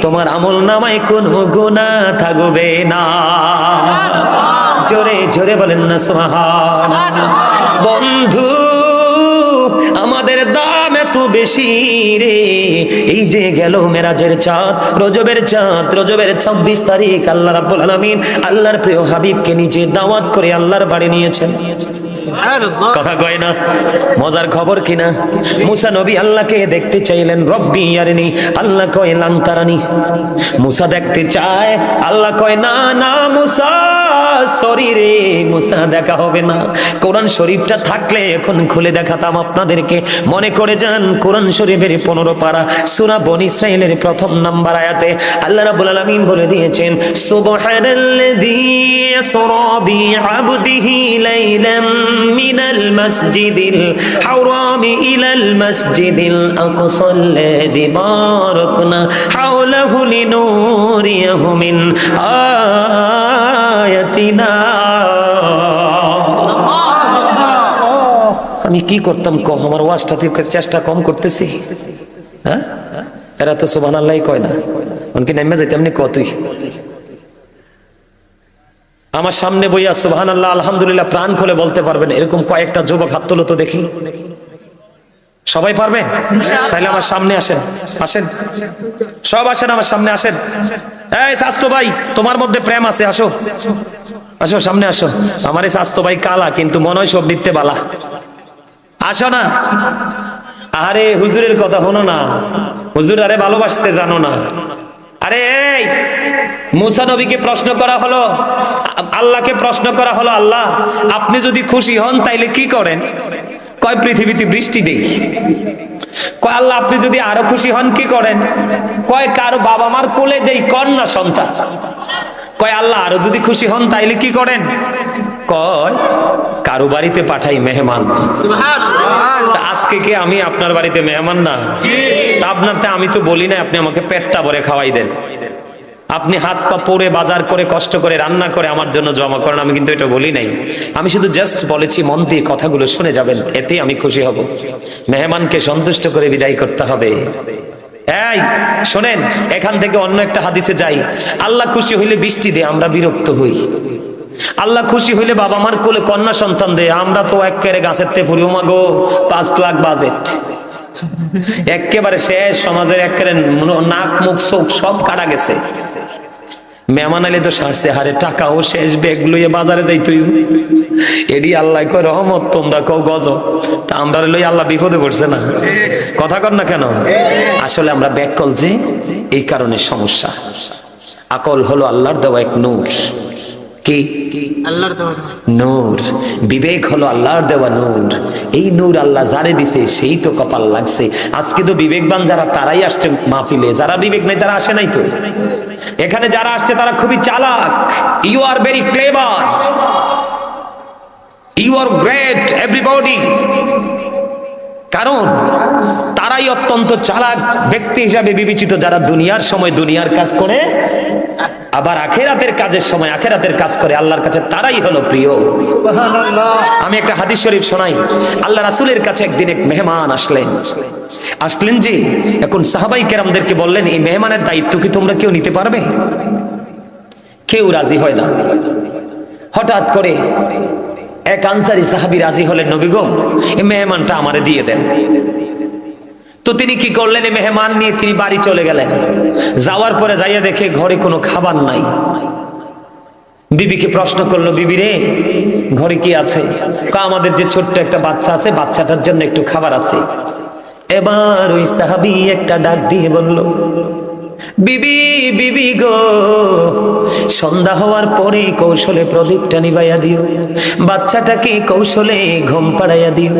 তোমার আমল নামায় কোনো গুনাহ থাকবে না। জোরে জোরে বলেন না সুবহানাল্লাহ। বন্ধু আমাদের দাম এত বেশি রে, এই যে গেল মেরাজের চাঁদ, রজবের চাঁদ, রজবের 26 তারিখ আল্লাহ রাব্বুল আলামিন আল্লাহর প্রিয় হাবিবকে নিজে দাওয়াত করে আল্লাহর বাড়ি নিয়েছেন। কথা কয় না? মজার খবর কিনা? মুসা নবী আল্লাহকে দেখতে চাইলেন, রব্বি ইয়ারিনি, আল্লাহ কয় লান তারানি। মুসা দেখতে চায়, আল্লাহ কয় না না মুসা, সরি রে মুসা, দেখা হবে না। কোরআন শরীফটা থাকলে এখন খুলে দেখাতাম আপনাদেরকে। মনে করে যান কোরআন শরীফের 15 পারা সূরা বনী ইসরাঈলের 1ম নাম্বার আয়াতে আল্লাহ রাব্বুল আলামিন বলে দিয়েছেন, সুবহানাল্লাযী ইয়াসরা বিআবদিহি লাইলাম মিনাল মাসজিদিল হারাম ইলাল মাসজিদিল আকসাল্লাযী বারাকনা হাওলাহু লিনুরিয়াহু মিন আয়াতিনা। আমি কি করতাম কম? আমার ওয়াজটাতে চেষ্টা কম করতেছি? হ্যাঁ, এরা তো সুবহানাল্লাহ কয় না, উনকে নেমে যাইতাম নি কতই। আমার সামনে বইয়া সুবহানাল্লাহ আলহামদুলিল্লাহ প্রাণ খুলে বলতে পারবেন এরকম কয়েকটা যুবক হাত তোলো তো দেখি। সবাই পারবেন? তাহলে আমার সামনে আসেন, আসেন সব, আসেন আমার সামনে আসেন। এই স্বাস্থ্য ভাই, তোমার মধ্যে প্রেম আছে, আসো আসো সামনে আসো। আমার এই স্বাস্থ্য ভাই কালা কিন্তু মনে হয় সব দিতে বালা, আসো না। আরে হুজুরের কথা শোনো না, হুজুর আরে ভালোবাসতে জানো না। আরে এই মুসা নবীকে প্রশ্ন করা হলো, আল্লাহকে প্রশ্ন করা হলো, আল্লাহ আপনি যদি খুশি হন তাইলে কি করেন? কয় পৃথিবীতে বৃষ্টি দেই। কয় আল্লাহ আপনি যদি আরো খুশি হন কি করেন? কয় কারো বাবা মার কোলে দেই কন্যা সন্তান। কয় আল্লাহ আরো যদি খুশি হন তাইলে কি করেন? কয় কারো বাড়িতে পাঠাই মেহমান। তা আজকে কি আমি আপনার বাড়িতে মেহমান না? তা আপনারটা আমি তো বলি না আপনি আমাকে পেটটা ভরে খাওয়াই দেন, আপনি হাত পা পড়ে বাজার করে কষ্ট করে রান্না করে আমার জন্য জমা করেন, আমি কিন্তু এটা বলি নাই। আমি শুধু জাস্ট বলেছি মন দিয়ে কথাগুলো শুনে যাবেন, এতে আমি খুশি হব। মেহমানকে সন্তুষ্ট করে বিদায় করতে হবে। এই শোনেন, এখান থেকে অন্য একটা হাদিসে যাই। আল্লাহ খুশি হইলে বৃষ্টি দেয়, আমরা বিরক্ত হই। আল্লাহ খুশি হইলে বাবা মার কোলে কন্যা সন্তান দেয়, আমরা তো একেবারে গাছের তে ফুরি, ওমা গো 5 লাখ বাজেট, একেবারে শেষ, সমাজের একেবারে নাক মুখ চোখ সব কাটা গেছে। মেহমান আইলে তো সারছে, হারে টাকাও শেষ, ব্যাগ লইয়ে বাজারে যাইতই। এডি আল্লাহ কয় রহমত, তোমরা কও গজব। তা আমরা লই আল্লাহ বিপদে পড়ছে না? কথা কর না কেন? আসলে আমরা ব্যাককল যে, এই কারণে সমস্যা। আকল হলো আল্লাহর দেওয়া এক নূর। কি? আল্লাহর দেওয়া নূর। বিবেক হলো আল্লাহর দেওয়া নূর। এই নূর আল্লাহ যারে দিছে সেই তো কপাল লাগছে। আজকে তো বিবেকবান যারা তারাই আসছে মাহফিলে, যারা বিবেক নাই তারা আসে নাই তো। এখানে যারা আসছে তারা খুবই চালাক। You are very clever, you are great everybody. কারণ তারাই অত্যন্ত চালাক ব্যক্তি হিসাবে বিবেচিত, যারা দুনিয়ার সময় দুনিয়ার কাজ করে, আবার আখেরাতের কাজের সময় আখেরাতের কাজ করে। আল্লাহর কাছে তারাই হলো প্রিয়। আমি একটা হাদিস শরীফ শোনাই। আল্লাহ রাসূলের কাছে একদিন এক মেহমান আসলেন যে, এখন সাহাবাই কেরামদেরকে বললেন এই মেহমানের দায়িত্ব কি তোমরা কেউ নিতে পারবে? কেউ রাজি হয় না। হঠাৎ করে এক আনসারী সাহাবী রাজি হলেন, নবী গো এই মেহমানটা আমারে দিয়ে দেন। তো তিনি কি করলেন, মেহমান নিয়ে তিনি বাড়ি চলে গেলেন। যাওয়ার পরে যাইয়া দেখে ঘরে কোনো খাবার নাই। বিবিকে প্রশ্ন করলো, বিবি রে, ঘরে কি আছে? আমাদের যে ছোট্ট একটা বাচ্চা আছে, বাচ্চাটার জন্য একটু খাবার আছে। এবার ওই সাহাবী একটা ডাক দিয়ে বলল, বিবি, বিবি গো, সন্ধ্যা হওয়ার পরে কৌশলে প্রদীপটা নিভাইয়া দিও, বাচ্চাটাকে কৌশলে ঘুম পাড়াইয়া দিও।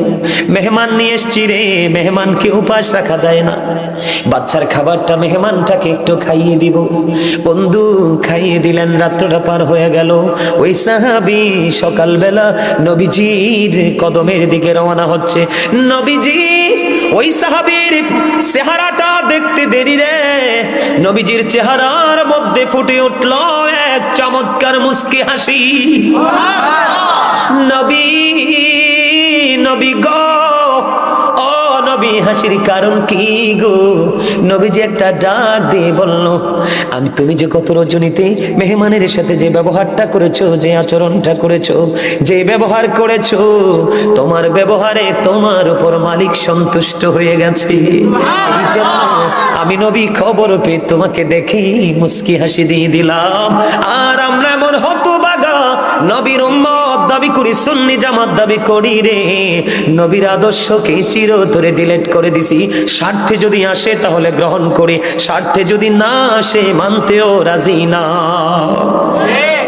মেহমান নিয়ে এসছি রে, মেহমানকে উপাস রাখা যায় না, বাচ্চার খাবারটা মেহমানটাকে একটু খাইয়ে দিব। বন্ধু খাইয়ে দিলেন, রাত্রটা পার হয়ে গেল। ওই সাহাবী সকালবেলা নবীজির কদমের দিকে রওনা হচ্ছে। নবীজি, ওই সাহাবীর চেহারাটা দেখতে দেরি রে, নবীজির চেহারার মধ্যে ফুটে উঠল এক চমৎকার মুস্কি হাসি। নবী, নবী গো, ও নবী, হাসির কারণ কি গো? নবীজি একটা ডাক দিয়ে বলল, আমি তুমি যে গত রজনীতে মেহমানের সাথে যে ব্যবহারটা করেছো, যে আচরণটা করেছো, যে ব্যবহার করেছো, তোমার ব্যবহারে তোমার উপর মালিক সন্তুষ্ট হয়ে গেছে। এই জন্য আমি নবী খবর পেয়ে তোমাকে দেখি মুস্কি হাসি দিয়ে দিলাম। আর আমরা এমন হতভাগা, নবীর উম্মত দাবি করি, সুন্নি জামাত দাবি করি রে, নবীর আদর্শকে চিরতরে ডিলিট করে দিছি। স্বার্থে যদি আসে তাহলে গ্রহণ করি, স্বার্থে যদি না আসে মানতেও রাজি না।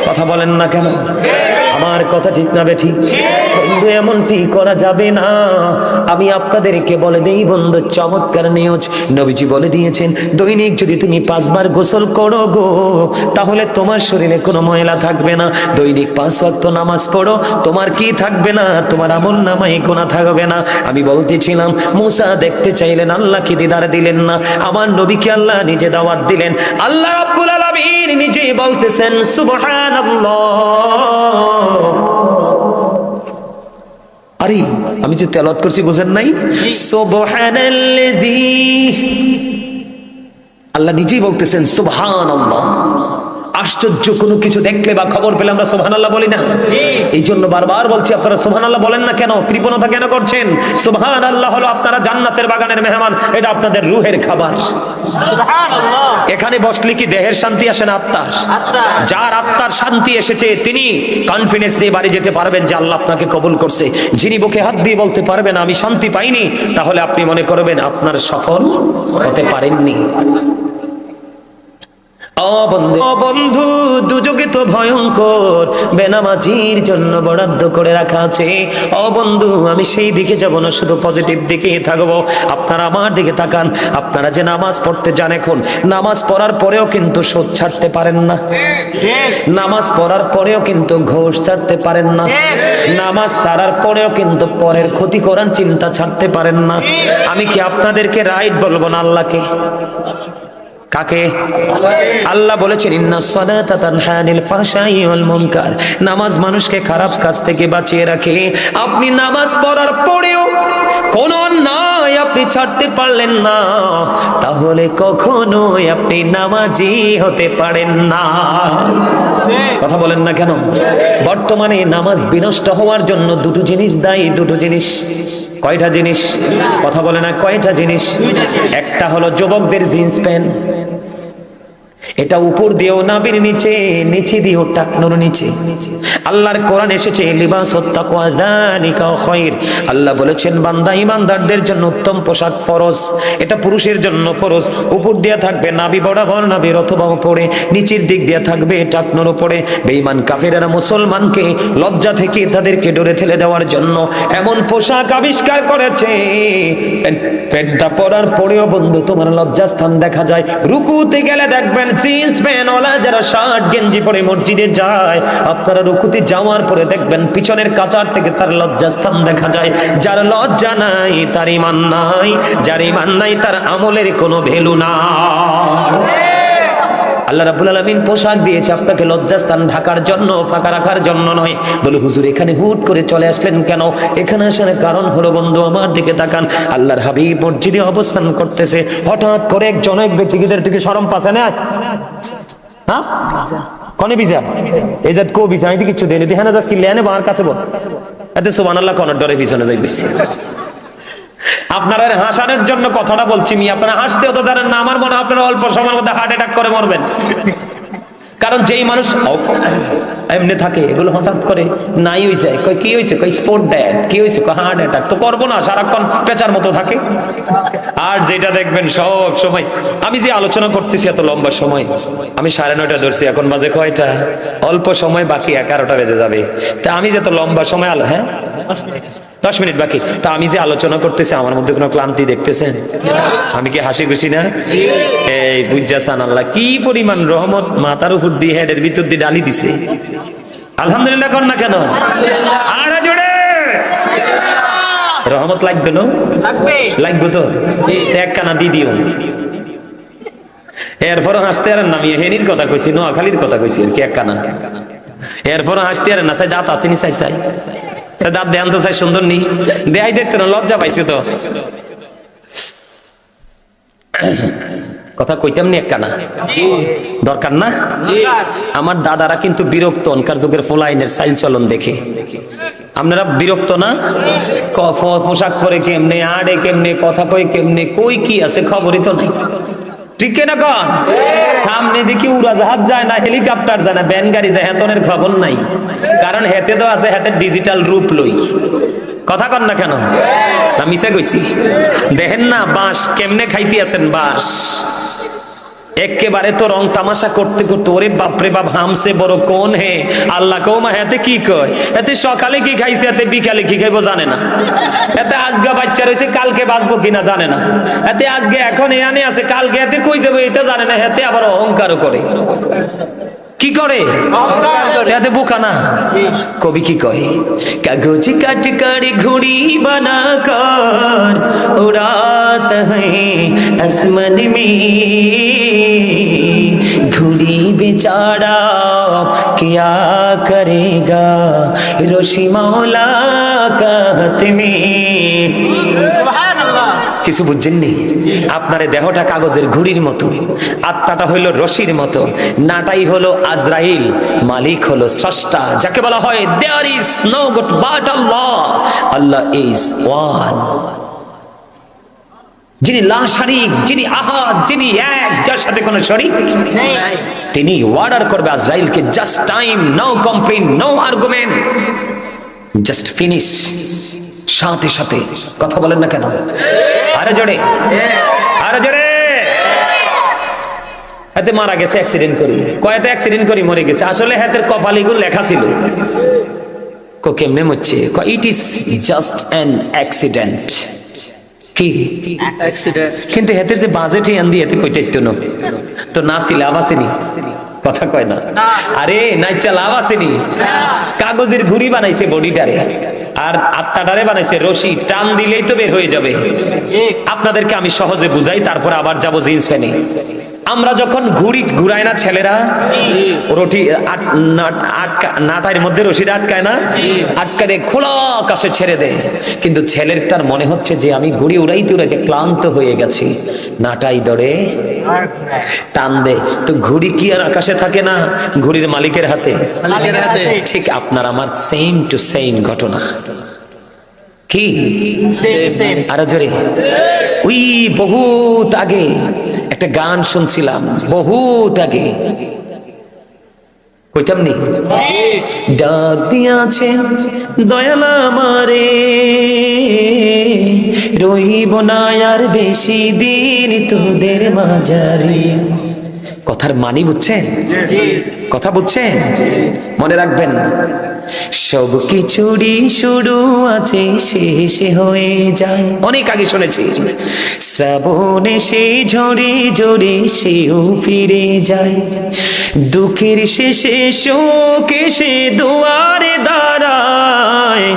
কথা বলেন না কেন? আমার কথা ঠিক না বেঠিক? বন্ধু, এমনটি করা যাবে না। আমি আপনাদেরকে বলে দেই বন্ধু, চমৎকার নিয়জ নবীজি বলে দিয়েছেন, দৈনিক যদি তুমি 5 বার গোসল করো গো, তাহলে তোমার শরীরে কোনো ময়লা থাকবে না। দৈনিক 5 ওয়াক্ত নামাজ পড়ো, তোমার কি থাকবে না? তোমার আমল নামায় গুনাহ থাকবে না। আমি বলতেছিলাম, মুসা দেখতে চাইলেন, আল্লাহ কি দিদার দিলেন না? আমার নবীকে আল্লাহ নিজে দাওয়াত দিলেন। আল্লাহ রাব্বুল আলামিন নিজেই বলতেছেন, সুবহানাল্লাহ। আরে আমি যে তেলাওয়াত করছি বুঝেন নাই? সুবহানাল্লাযী, আল্লাহ নিজেই বলতেছেন সুবহানাল্লাহ। আশ্চর্য, কোনো কিছু দেখলে বা খবর পেলে আমরা সুবহানাল্লাহ বলি না? এই জন্য বারবার বলছি, আপনারা সুবহানাল্লাহ বলেন না কেন? কৃপণতা কেন করছেন? সুবহানাল্লাহ হলো আপনারা জান্নাতের বাগানের মেহমান, এটা আপনাদের রূহের খাবার। সুবহানাল্লাহ। এখানে বসলে কি দেহের শান্তি আসে না আত্মার? যার আত্মার শান্তি এসেছে তিনি কনফিডেন্স দিয়ে বাড়ি যেতে পারবেন যে আল্লাহ আপনাকে কবুল করছে। যিনি বুকে হাত দিয়ে বলতে পারবেন আমি শান্তি পাইনি, তাহলে আপনি মনে করবেন আপনার সফল হতে পারেননি। বন্ধু, দুযোগে তো ভয়ঙ্কর, বেনামাজির জন্য বরাদ্দ করে রাখা আছে। বন্ধু, আমি সেই দিকে যাব না, শুধু পজিটিভ দিকে থাকবো। আপনারা আমার দিকে তাকান। আপনারা যে নামাজ পড়তে যান, এখন নামাজ পড়ার পরেও কিন্তু সুদ ছাড়তে পারেন না, নামাজ পড়ার পরেও কিন্তু ঘুষ ছাড়তে পারেন না, নামাজ ছাড়ার পরেও কিন্তু পরের ক্ষতি করার চিন্তা ছাড়তে পারেন না। আমি কি আপনাদেরকে রাইট বলবো না আল্লাহকে? কাকে? আল্লাহ বলেছেন, ইন্নাস সালাতা তানহা আনিল ফাহশাই ওয়াল মুনকার, নামাজ মানুষকে খারাপ কাজ থেকে বাঁচিয়ে রাখে। আপনি নামাজ পড়ার পরেও কোন অন্যায় আপনি ছাড়তে পারলেন না, তাহলে কখনোই আপনি নামাজি হতে পারেন না। কথা বলেন না কেন? বর্তমানে নামাজ বিনষ্ট হওয়ার জন্য দুটো জিনিস দায়ী। দুটো জিনিস। কয়টা জিনিস? কথা বলে না, কয়টা জিনিস? একটা হলো যুবকদের জিন্স প্যান্ট, এটা উপর দিয়েও নাভির নিচে, নিচে দিয়েও টাকনোর নিচে। আল্লাহর কোরআন এসেছে, লিবাসুত তাকওয়া যালিকা খায়র। আল্লাহ বলেছেন, বান্দা ইমানদারদের জন্য উত্তম পোশাক ফরজ, এটা পুরুষের জন্য ফরজ। উপর দিয়ে থাকবে নাভি বরাবর, নাভির অথবা উপরে, নিচের দিক দিয়ে থাকবে টাকনোর উপরে। বেঈমান কাফেররা মুসলমানকে লজ্জা থেকে তাদেরকে ডরে ঠেলে দেওয়ার জন্য এমন পোশাক আবিষ্কার করেছে, প্যান্টটা পরার পরেও বন্ধু তোমার লজ্জাস্থান দেখা যায়। রুকুতে গেলে দেখবেন জিন্স প্যান্ট ওলা যারা শার্ট গেঞ্জি পরে মসজিদে যায়, আপনারা রুকুতে যাওয়ার পরে দেখবেন পিছনের কাচার থেকে তার লজ্জাস্থান দেখা যায়। যার লজ্জা নাই তার ঈমান নাই, যার ঈমান নাই তার আমলের কোনো ভ্যালু নাই। আল্লাহ রাব্বুল আলামিন পোশাক দিয়েছে আপনাকে লজ্জাস্থান ঢাকার জন্য, ফাঁকা রাখার জন্য নয়। বলে হুজুর এখানে হুট করে চলে আসলেন কেন? এখানে আসার কারণ হলো, বন্ধু আমার দিকে তাকান, আল্লাহর হাবিব মসজিদে অবস্থান করতেছে, হঠাৎ করে একজন এক ব্যক্তিদের থেকে শরম পাচ্ছে না। হ্যাঁ কনে বিজা এই জাত কো বিজা আইতে কিছু দেন, হ্যাঁ যাস কি লেনে বাহার কাছে বল, এতে সুবহানাল্লাহ কোন ডরে পিছনে যাই বেশি। আপনারা হাসানোর জন্য কথাটা বলছি, আপনারা হাসতেও তো জানেন না। আমার মনে হয় আপনারা অল্প সময়ের মধ্যে হার্ট অ্যাটাক করে মরবেন। কারণ যেই মানুষ এমনি থাকে, এগুলো হঠাৎ করে নাই হয়ে যায়। কই কি হয়েছে? কই স্পোর্ট ড্যাড। কি হয়েছে? কই হার্ট অ্যাটাক। তো করবো না, সারাক্ষণ পেঁচার মতো থাকে। আর যেটা দেখবেন সব সময়, আমি যে আলোচনা করতেছি এত লম্বা সময়, আমি 9:30 ধরছি, এখন বাজে কয়টা? অল্প সময় বাকি, 11টা বেজে যাবে। তা আমি যে এত লম্বা সময় হ্যাঁ 10 মিনিট বাকি, তা আমি যে আলোচনা করতেছি আমার মধ্যে কোনো ক্লান্তি দেখতেছেন? আমি কি হাসি খুশি না? এই বুঝাসান আল্লাহ কি পরিমাণ রহমত মাথার উপর দিয়ে, হেডের ভিতর দিয়ে ডালি দিছে। আলহামদুলিল্লাহ কর না কেন? আর জোরে রহমত লাগবে না? লাগবে তো, এক কানা দি দিও। এরপরও হাসতে আর নামিয়ে হেনির কথা কইছি, নোয়াখালীর কথা কইছি আর কি, এক কানা। এরপরও হাসতে আর না, চাই দাঁত আসেনি, চাই দাঁত দেন তো, চাই সুন্দর নি দেখাই, দেখতে না লজ্জা পাইছে তো। কথা কইতাম নি, এক কানা দরকার না? আমার দাদারা কিন্তু বিরক্ত অনকার যুগের ফোলাইনের চাইল চলন দেখে। আপনারা বিরক্ত না? পোশাক পরে কেমনে, আড়ে কেমনে, কথা কই কেমনে, কই কি আছে খবরই তো নাই। ঠিক না? কন সামনে দেখি উড়াজাহাজ যায় না, হেলিকপ্টার যায় না, ব্যান গাড়ি যায়, হেতনের খবর নাই। কারণ হেতে তো আছে, হেতে ডিজিটাল রূপ লই। কথা কন না কেন? না মিশে গেছি? দেখেন না বাঁশ কেমনে খাইতে আছেন, বাঁশ একেবারে তো রং তামাশা করতে করতে, ওরে বাপরে বাপ, হামসে বড় কোন হে আল্লাহ কৌমা। এতে কি কয়? এতে সকালে কি খাইছে, এতে বিকালে কি খাইবো জানে না। এতে আজকে বাচ্চা রয়েছে, কালকে বাঁচবো কিনা জানে না। এতে আজকে এখন এখানে আছে, কালকে এতে কই যাবো এটা জানে না। এতে আবার অহংকারও করে। কি করে? এতে বোকা না? কবি কি কয়? কাগজ কাট করে ঘুড়ি বানা কর, উড়াত হ্যায় আসমান মে, ঘুড়ি বেচারা क्या करेगा रोशी मौला का हाथ में। কিছু বুঝছেননি? আপনার দেহটা কাগজের ঘুড়ির মতো, আত্মাটা হইল রশির মতো, নাটাই হলো আজরাইল, মালিক হলো স্রষ্টা, যাকে বলা হয় there is no god but Allah. Allah is one, যিনি লা শারীক, যিনি আহাদ, যিনি এক, যার সাথে কোনো শরীক নেই। তিনি অর্ডার করবে আজরাইলকে, just time, no complain, no argument, just finish. সাথে সাথে কথা বলেন না কেন? আরে জোরে, আরে জোরে। হাতে মারা গেছে অ্যাক্সিডেন্ট করি, কয়তে অ্যাক্সিডেন্ট করি মরে গেছে। আসলে হাতের কপালিগুলো লেখা ছিল। কো কেমনে মরছে? It is just an accident. কি অ্যাক্সিডেন্ট? কিন্তু হাতের যে বাজেট এন দিয়ে এতে কইতে না তো, না ছিল লাভ আসেনি। কথা কয় না? আরে নাইচা লাভ আসেনি। কাগজের ঘুড়ি বানাইছে বডিটারে, আর আত্মাটারে বানাইছে রশি, টান দিলেই তো বের হয়ে যাবে। আপনাদেরকে আমি সহজে বুঝাই, তারপর আবার যাবো জিন্স প্যানে। আমরা যখন ঘুড়ি ঘুরাই না ছেলেরা, রটি নাটার মধ্যে রশিটা আটকায় না, আটকালে খোলা আকাশে ছেড়ে দেয়। কিন্তু ছেলেরটার মনে হচ্ছে যে আমি ঘুড়ি উড়াইতে উড়াইতে ক্লান্ত হয়ে গেছি, নাটাই দড়ে টান দে। তো ঘুড়ি কি আর আকাশে থাকে না? ঘুড়ির মালিকের হাতে। ঠিক আপনার আমার সেম টু সেম ঘটনা। কি আরো জোরে? ওই বহুত আগে একটা গান শুনছিলাম, বহুত আগে, কইতাম নি? ডাক দিয়াছে দয়াল আমারে, রহিব না আর বেশি দিন তোদের মাঝারে। কথার মানি বুঝছেন? কথা বুঝছেন? মনে রাখবেন, সব কিছুরই শুরু আছে, শেষে হয়ে যায়। অনেক আগে শুনেছি, শ্রাবণে সে ঝরে ঝরে সেও ফিরে যায়, দুঃখের শেষে শোক এসে দুয়ারে দাঁড়ায়।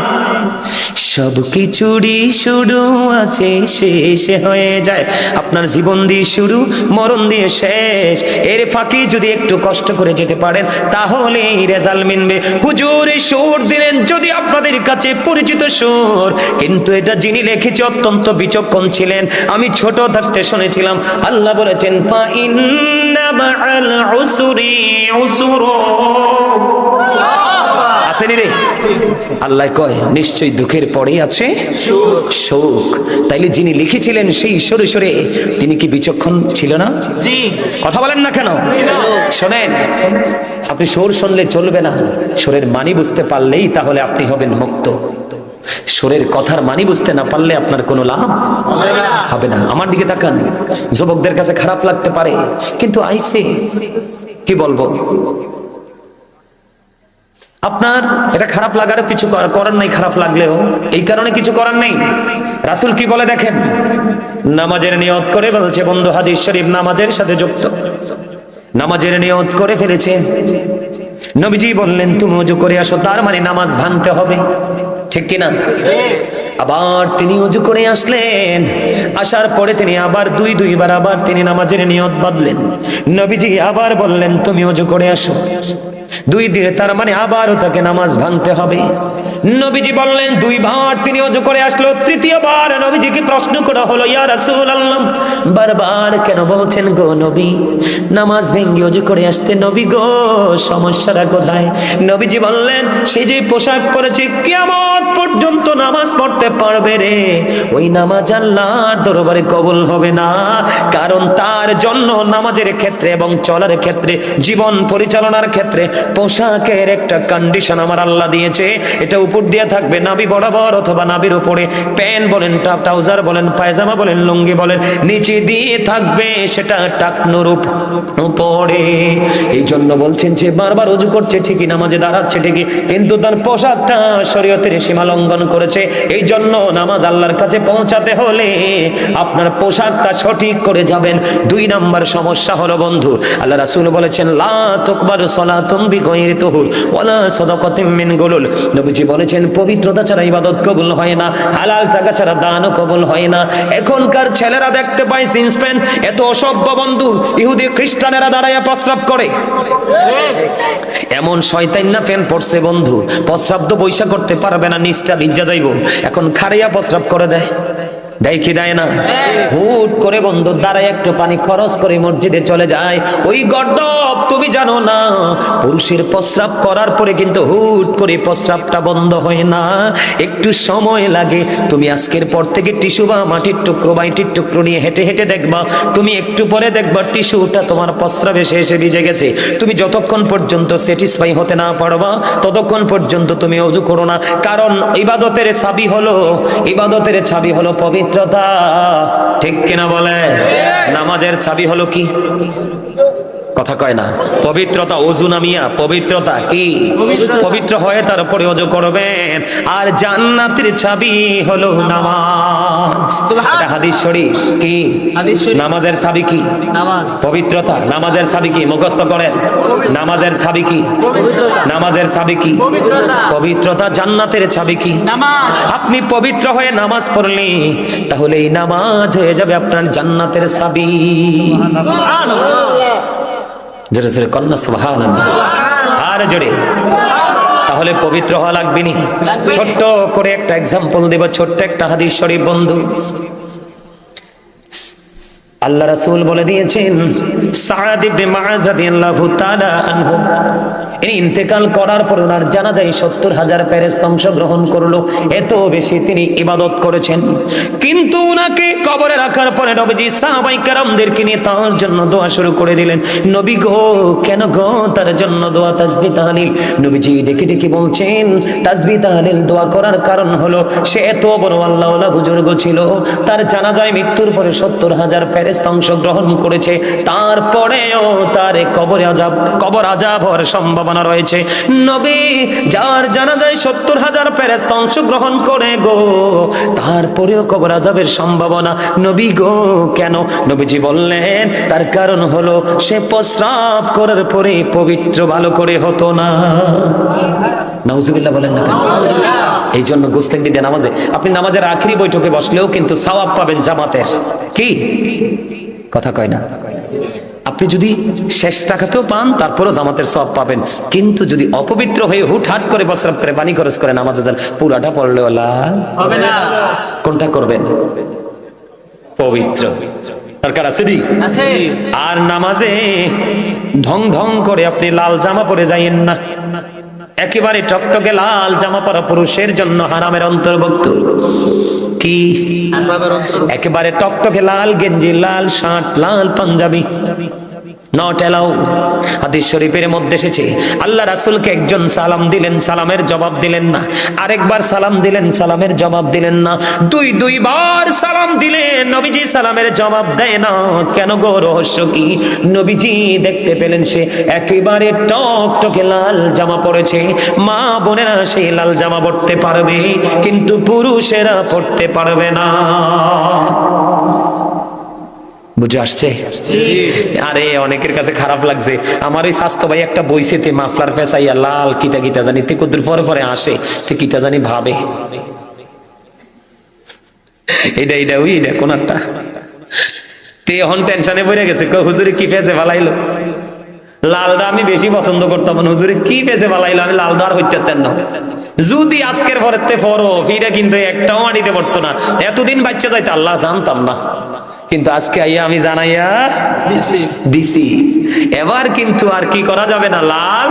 সব কিছুরই শুরু আছে, শেষে হয়ে যায়। আপনার জীবন দিয়ে শুরু, মরণ দিয়ে শেষ। এর ফাঁকে যদি একটু কষ্ট করে যেতে পারেন, তাহলে রেজাল্ট মিলবে। হুজুর সুর দিলেন যদি আপনাদের কাছে পরিচিত সুর, কিন্তু এটা যিনি লিখেছে অত্যন্ত বিচক্ষণ ছিলেন। আমি ছোট থাকতে শুনেছিলাম, আল্লাহ বলেছেন ফা ইন্না মাআল উসরি ইউসরা। আসেনি রে? আল্লাহ কয় নিশ্চয়ই দুঃখের পরেই আছে সুখ। তাইলে যিনি লিখেছিলেন সেই ঈশ্বরে ঈশ্বরে তিনি কি বিচক্ষণ ছিল না? জি। কথা বলেন না কেন? শোনেন, আপনি সুর শুনলে চলবে না, সুরের মানি বুঝতে পারলেই তাহলে আপনি হবেন মুক্ত। সুরের কথার মানি বুঝতে না পারলে আপনার কোনো লাভ হবে না। আমার দিকে তাকান, যুবকদের কাছে খারাপ লাগতে পারে, কিন্তু আইসে কি বলবো, আপনার এটা খারাপ লাগারও কিছু করার নাই, খারাপ লাগলেও এই কারণে কিছু করার নেই। রাসূল কি বলে দেখেন, নামাজের নিয়ত করে বলছে, বন্ধু হাদিস শরীফ নামাজের সাথে যুক্ত, নামাজের নিয়ত করে ফেলেছে, নবীজি বললেন তুমি ওযু করে আসো, তার মানে নামাজ ভাঙতে হবে, ঠিক কিনা? আবার তিনি ওযু করে আসলেন, আসার পরে তিনি আবার দুইবার আবার তিনি নামাজের নিয়ত বাঁধলেন, নবীজি আবার বললেন তুমি ওযু করে আসো, 2 দিন, তার মানে আবারও তাকে নামাজ ভাঙতে হবে। নবীজি বললেন 2 বার তিনি ওযু করে আসলো, 3য়বার নবীজিকে প্রশ্ন করা হলো, ইয়া রাসূলুল্লাহ বারবার কেন বলছেন গো নবী নামাজ ভেঙে ওযু করে আসতে, নবী গো সমস্যাটা কোথায়? নবীজি বললেন সে যে পোশাক পরেছে কিয়ামত পর্যন্ত নামাজ পড়তে পারবে রে, ওই নামাজ আল্লাহর দরবারে কবুল হবে না, কারণ তার জন্য নামাজের ক্ষেত্রে এবং চলার ক্ষেত্রে, জীবন পরিচালনার ক্ষেত্রে পোশাকের একটা কন্ডিশন আমার আল্লাহ দিয়েছে, এটা উপর দিয়ে থাকবে নাভি বরাবর অথবা নাভির উপরে, প্যান্ট বলেন, ট্রাউজার বলেন, পায়জামা বলেন, লুঙ্গি বলেন, নিচে দিয়ে থাকবে সেটা টাকনুর উপরে। এই জন্য বলছেন যে বারবার ওযু করছে ঠিকই, নামাজে দাঁড়াচ্ছে ঠিকই, কিন্তু তার পোশাকটা শরীয়তের সীমা লঙ্ঘন করেছে। এই জন্য নামাজ আল্লাহর কাছে পৌঁছাতে হলে আপনার পোশাকটা সঠিক করে যাবেন। 2 নাম্বার সমস্যা হলো বন্ধু, আল্লাহ রাসূল বলেছেন লা তুকবালু সালাতুম বিগাইরি তুহুর ওয়ালা সাদাকাতুম মিন গুলুল, নবীজি বলেছেন পবিত্রতা ছাড়া ইবাদত কবুল হয় না, হালাল টাকা ছাড়া দানও কবুল হয় না। এখনকার ছেলেরা দেখতে পাই জিন্স প্যান্ট, এত অসভ্য বন্ধু, ইহুদি খ্রিস্টানেরা দাঁড়ায় প্রস্রাব করে, এমন শয়তান না প্যান্ট পড়ছে বন্ধু, প্রস্রাব তো বৈশা করতে পারবে না, নিচটা ভিজা যাইব, এখন খাড়িয়া প্রস্রাব করে দেয়, দেয় কি দেয় না? হুট করে বন্ধু দাঁড়ায় একটু পানি খরচ করে মসজিদে চলে যায়, ওই গর্দভ তুমি জানো না পুরুষের প্রস্রাব করার পরে কিন্তু হুট করে প্রস্রাবটা বন্ধ হয় না, একটু সময় লাগে। তুমি আজকের পর থেকে টিস্যু বা মাটির টুকরো বা ইটের টুকরো নিয়ে হেঁটে হেঁটে দেখবা, তুমি একটু পরে দেখবা টিস্যুটা তোমার প্রস্রাবে এসে ভিজে গেছে। তুমি যতক্ষণ পর্যন্ত স্যাটিসফাই হতে না পারবা ততক্ষণ পর্যন্ত তুমি ওযু করো না, কারণ ইবাদতের চাবি হলো পবিত্রতা, ঠিক কিনা বলে? নামাজের চাবি হলো কি? কথা কয় না, পবিত্রতা। ওযু নামিয়া পবিত্রতা কি? পবিত্র হয়ে তারপরে ওযু করবেন। আর জান্নাতের চাবি হলো নামাজ। এটা হাদিস শরীফ। কি নামাজের চাবি? কি নামাজ। পবিত্রতা। নামাজের চাবি কি? মুখস্থ করেন। নামাজের চাবি কি? নামাজের চাবি কি? পবিত্রতা। জান্নাতের চাবি কি? নামাজ। আপনি পবিত্র হয়ে নামাজ পড়লে তাহলে এই নামাজ হয়ে যাবে আপনার জান্নাতের চাবি। জোরে জোরে কন্যা সুবহানাল্লাহ। আর জোরে। তাহলে পবিত্র হওয়া লাগবে নি। ছোট্ট করে একটা এক্সাম্পল দেব, ছোট্ট একটা হাদিস শরীফ বন্ধু। আল্লাহ রাসূল বলে দিয়েছেন সাদ ইবনে মুআজ রাদিয়াল্লাহু তাআলা আনহু ইনি ইন্তেকাল করার পর ওনার জানাজায় 70,000 ফেরেশতা অংশগ্রহণ করলো, এত বেশি তিনি ইবাদত করেছেন। কিন্তু উনাকে কবরে রাখার পরে নবীজি সাহাবায়ে কেরামদেরকে নিয়ে তার জন্য দোয়া শুরু করে দিলেন। নবী গো, কেন গো তার জন্য দোয়া, তাসবিহ তাহলিল? নবীজি ডেকে ডেকে বলছেন তাসবিহ তাহলিল দোয়া করার কারণ হলো সে এত বড় আল্লাহওয়ালা বুজুর্গ ছিল, তার জানাজায় মৃত্যুর পরে 70,000 ফেরেশতা অংশগ্রহণ করেছে, তারপরেও তার কবর আযাব হওয়ার সম্ভাবনা রয়েছে। নবী যার জানাজায় 70,000 ফেরেশতা অংশগ্রহণ করে গো, তারপরেও কবর আযাবের সম্ভাবনা। নবী গো কেন? নবীজি বললেন তার কারণ হলো সে প্রস্রাব করার পরে পবিত্র ভালো করে হতো না। নাউজুবিল্লাহ বলেন না কেন? এই জন্য গোসলের দিনে নামাজে, আপনি নামাজের আখেরি বৈঠকে বসলেও কিন্তু সওয়াব পাবেন জামাতের। কি কথা কয় না? আপনি যদি শেষ টাকাতেও পান তারপরও জামাতের সওয়াব পাবেন, কিন্তু যদি অপবিত্র হয়ে হুটহাট করে প্রস্রাব করে পানি খরচ করে নামাজে যান, পুরাটা পড়লেও লাভ হবে না। কোনটা করবেন? পবিত্র। দরকার আছে নি? আছে। আর নামাজে ঢং ঢং করে আপনি লাল জামা পরে যাইয়েন না। একেবারে টকটকে লাল জামা পরা পুরুষের জন্য হারামের অন্তর্ভুক্ত। কি? একেবারে টকটকে লাল গেঞ্জি, লাল শার্ট, লাল পাঞ্জাবি নট অ্যালাউড। হাদিস শরীফের মধ্যে এসেছে আল্লাহ রাসূলকে একজন সালাম দিলেন, সালামের জবাব দিলেন না। আরেকবার সালাম দিলেন, সালামের জবাব দিলেন না। দুইবার সালাম দিলেন, নবীজি সালামের জবাব দেয় না। কেন গো, রহস্য কি? নবীজি দেখতে পেলেন সে একেবারে টকটকে লাল জামা পরেছে। মা বোনেরা সেই লাল জামা পরতে পারবে, কিন্তু পুরুষেরা পরতে পারবে না। বুঝে আসছে? আরে অনেকের কাছে খারাপ লাগছে, আমার ওই স্বাস্থ্য ভাই একটা বইছেতে মাফলার পেঁচাইয়া লাল কিতা কিতা জানি তে কদ্দুর পরে পরে আসে, তে কিতা জানি ভাবে এটা ওই এটা কোন একটা তে এখন টেনশনে পড়ে গেছে। হুজুরে কি পেঁচে ভালাইলো, লালদা আমি বেশি পছন্দ করতাম, হুজুরে কি পেঁচে ভালাইলো, আমি লালদা আর হইতে না। যদি আজকের পরেতে পড়ো ফিরে কিন্তু একটাও মাটিতে পড়তো না। এতদিন বাচ্চা যাইতে আল্লাহ জানতাম না, কিন্তু আজকে আইয়া আমি জানাইয়া দিছি। এবার কিন্তু আর কি করা যাবে না, লাল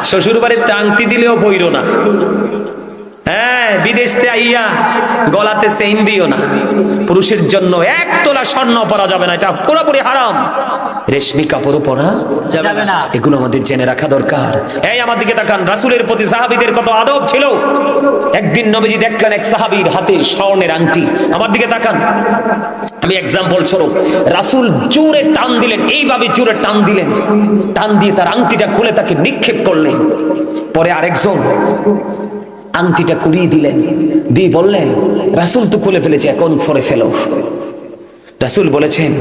শ্বশুর বাড়িতে আংটি দিলেও পইরো না। হ্যাঁ, বিদেশতে আইয়া গলাতে চেইন দিও না। পুরুষের জন্য 1 তোলা স্বর্ণ পরা যাবে না, এটা পুরোপুরি হারাম। রেশমি কাপড়ও পরা যাবে না, এগুলো আমাদের জেনে রাখা দরকার। এই আমার দিকে তাকান, রাসূলের প্রতি সাহাবীদের কত আদব ছিল। একদিন নবীজি দেখলেন এক সাহাবীর হাতে স্বর্ণের আংটি। আমার দিকে তাকান, আমি এক্সাম্পল স্বরূপ, রাসূল জোরে টান দিলেন, এইভাবে জোরে টান দিলেন, টান দিয়ে তার আংটিটা খুলে তাকে নিক্ষেপ করলেন। পরে আরেকজন আংটিটা কুড়িয়ে দিলেন, দিয়ে বললেন রাসূল তো খুলে ফেলেছে, এখন পরে ফেলো। রাসূল বলেছেন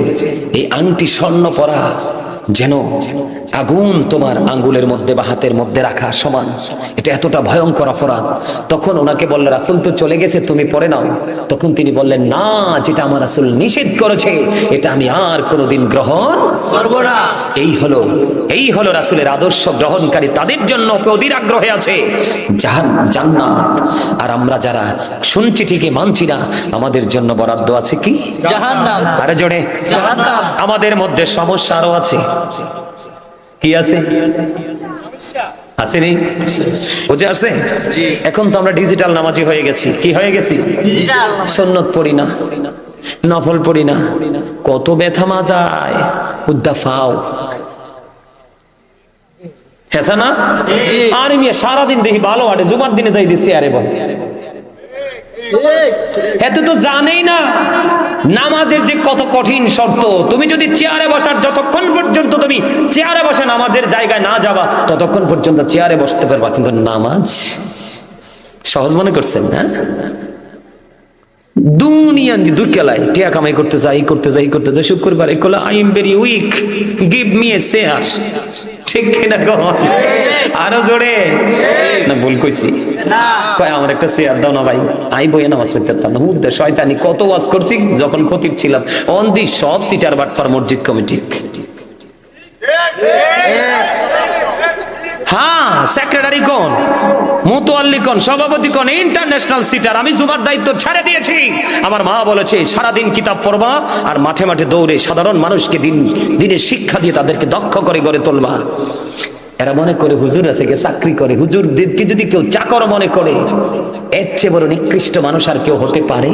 এই আংটি স্বর্ণ পরা যেন আগুন তোমার আঙ্গুলের মধ্যে বা হাতের মধ্যে রাখা সমান, এটা এতটা ভয়ঙ্কর অপরাধ। তখন ওনাকে বললেন রাসূল তো চলে গেছে, তুমি পরে নাও। তখন তিনি বললেন না, যেটা আমার রাসূল নিষেধ করেছে এটা আমি আর কোনোদিন গ্রহণ করব না। এই হলো রাসূলের আদর্শ গ্রহণকারী, তাদের জন্য অধীর আগ্রহে আছে জান্নাত। আর আমরা যারা শুনছি ঠিকই মানছি না, আমাদের জন্য বরাদ্দ আছে কি? জাহান্নাম। আরে জোরে জাহান্নাম। আমাদের মধ্যে সমস্যা আরো আছে। কি আছে? আসেনি? বুঝে আসছে? এখন তো আমরা ডিজিটাল নামাজি হয়ে গেছি। কি হয়ে গেছি? সুন্নত পড়ি না, নফল পড়ি না, কত ব্যথা মাজায় উদ্দাফাও। হ্যাঁ না? আর মিয়া সারাদিন দেখি ভালো হাঁটে, জুমার দিনে যাই দিচ্ছি আরে বল, এত তো জানেই না নামাজের যে কত কঠিন শর্ত। তুমি যদি চেয়ারে বসার, যতক্ষণ পর্যন্ত তুমি চেয়ারে বসে নামাজের জায়গায় না যাবা ততক্ষণ পর্যন্ত চেয়ারে বসতে পারবা, কিন্তু নামাজ সহজ মনে করছেন না? দুনিয়া দুঃখেলায় টিয়া কামাই করতে যাই শুক্রবার এগুলো I am very weak, give me a chair. ঠিক কিনা? আরো জোরে না ভুল কইছি? কয় আমার একটা চেয়ার দাও না ভাই, আই বইয়ে নামাজ পড়তে পারতাম না। হুদ্দে শয়তানি কত ওয়াজ করছি যখন খতিব ছিলাম। অন দি সব সিটার বাটফার মসজিদ কমিটি। হ্যাঁ, সেক্রেটারি কোন, মুতোয়াল্লি কোন, সভাপতি কোন, ইন্টারন্যাশনাল সিটার। আমি জুমার দায়িত্ব ছেড়ে দিয়েছি। আমার মা বলেছে সারাদিন কিতাব পড়বা আর মাঠে মাঠে দৌড়ে সাধারণ মানুষকে দিনে শিক্ষা দিয়ে তাদেরকে দক্ষ করে গড়ে তুলবা। এরা মনে করে হুজুর আছে, কে চাকরি করে, হুজুরদেরকে যদি কেউ চাকর মনে করে, এর চেয়ে বড় নিকৃষ্ট মানুষ আর কেউ হতে পারে?